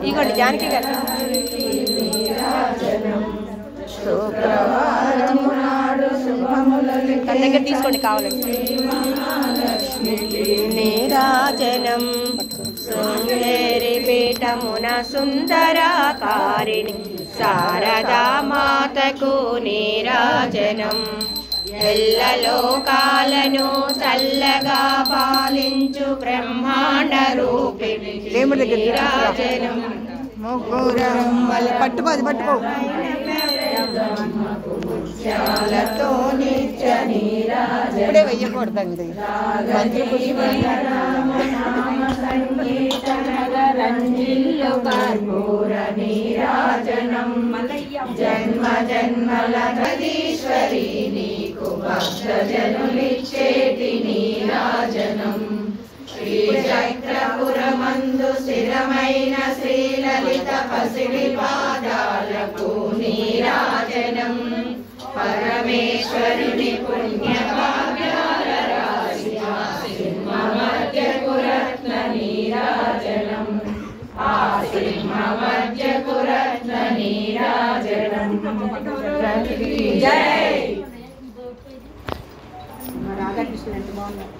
ఇగోండి జానకి గారు తన దగ్గర తీసుకోండి కావాలండి. నీరాజనం శృంగేరి పీఠమున సుందరాకారిణి శారదా మాతకు నీరాజనం. ఎల్లలోకాలను చల్లగా పాలించు బ్రహ్మాండ రూపిణి నీరాజనం. పట్టుకోది పట్టుకో ఇప్పుడే వెయ్యకూడదండి. జన్మ జన్మల జగదీశ్వరి నీకు భక్త జనులిచ్చేటి నీరాజనం. శ్రీచక్రపురమందు స్థిరమైన శ్రీలలిత పసిడి పాదాలకు నీరాజనం. పరమేశ్వరుని పుణ్యభాగ్యాల రాశి సింహ మధ్యకు రత్న నీరాజనం. ఆ సింహ మధ్యకు రత్న నీరాజనం. జై రాధాకృష్ణ ఎంత బాగున్నారు.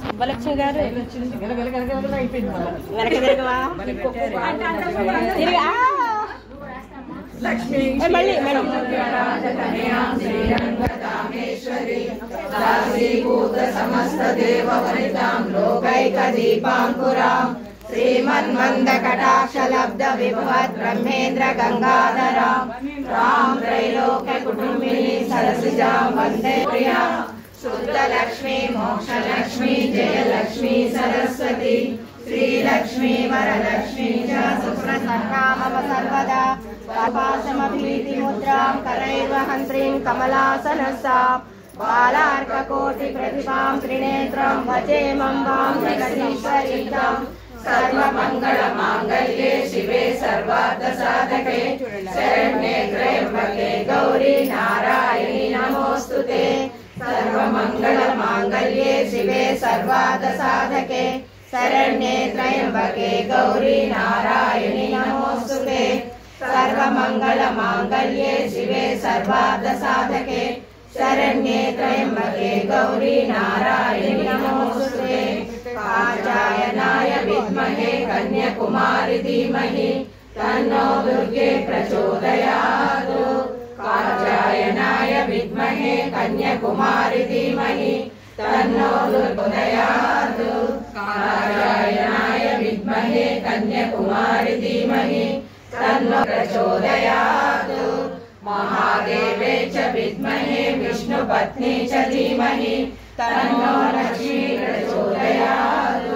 సుబ్బలక్ష్మి గారు అయిపోయింది. వెనక తిరగవా లక్ష్మీ మళ్ళీ సమస్త దేవ వనితాం లోకైక దీపాంకురాం శ్రీమన్మంద కటాక్షలబ్ధ విభవత్ బ్రహ్మేంద్ర గంగాధరాం రాం త్రైలోక్య కుటుంబిని సరసిజాం వందే ప్రియా. శుద్ధ లక్ష్మీ మోక్ష లక్ష్మీ జయలక్ష్మీ సరస్వతి శ్రీలక్ష్మీ వరలక్ష్మీ చ సుప్రసన్నామవ సర్వదా. పాశమభీతి ముద్రాం కరైర్వహంత్రీం కమలాసనస్సాం బాలార్కకోటి ప్రతిభాం త్రినేత్రం భజేమంబాం జగదీశ్వరీతాం. సర్వమంగళ మాంగళ్యే శివే సర్వార్థ సాధకే శరణ్యే త్రయంబకే గౌరీ నారాయణి నమోస్తుతే. సర్వమంగళ మాంగళ్యే శివే సర్వార్థ సాధకే శరణ్యే త్రయంబకే గౌరీ నారాయణి నమోస్తుతే. సర్వమంగళ మాంగళ్యే శివే సర్వార్థ సాధకే శరణ్యే త్రయంబకే గౌరీ నారాయణి నమోస్తుతే. కాత్యాయనాయ విద్మహే కన్యాకుమారి ధీమహి తన్నో దుర్గే ప్రచోదయాత్. కాత్యాయనాయ విద్మహే కన్యాకుమారి ధీమహి తన్నో దుర్గోదయాత్. కాత్యాయనాయ విద్మహే కన్యాకుమారి ధీమహి తన్నో ప్రచోదయాత్. महादेवे च विद्महे विष्णुपत्नी च धीमहि तन्नो लक्ष्मी प्रचोदयात्.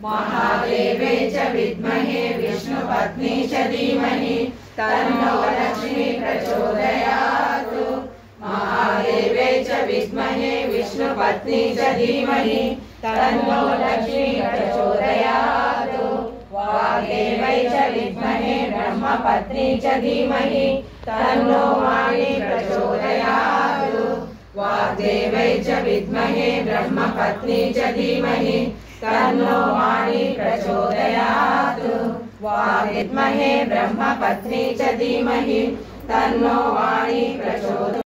महादेवे च विद्महे विष्णुपत्नी च धीमहि तन्नो लक्ष्मी प्रचोदयात्. महादेवे च विद्महे विष्णुपत्नी च धीमहि तन्नो लक्ष्मी प्रचोदयात्. वाग्देवै च विद्महे ब्रह्मपत्नी च धीमहि तन्नो वाणी प्रचोदयात्. वाग्देवै च विद्महे ब्रह्मपत्नी च धीमहि तन्नो वाणी प्रचोदयात्. वाग्विद्महे ब्रह्मपत्नी च धीमहि तन्नो वाणी प्रचोदयात्.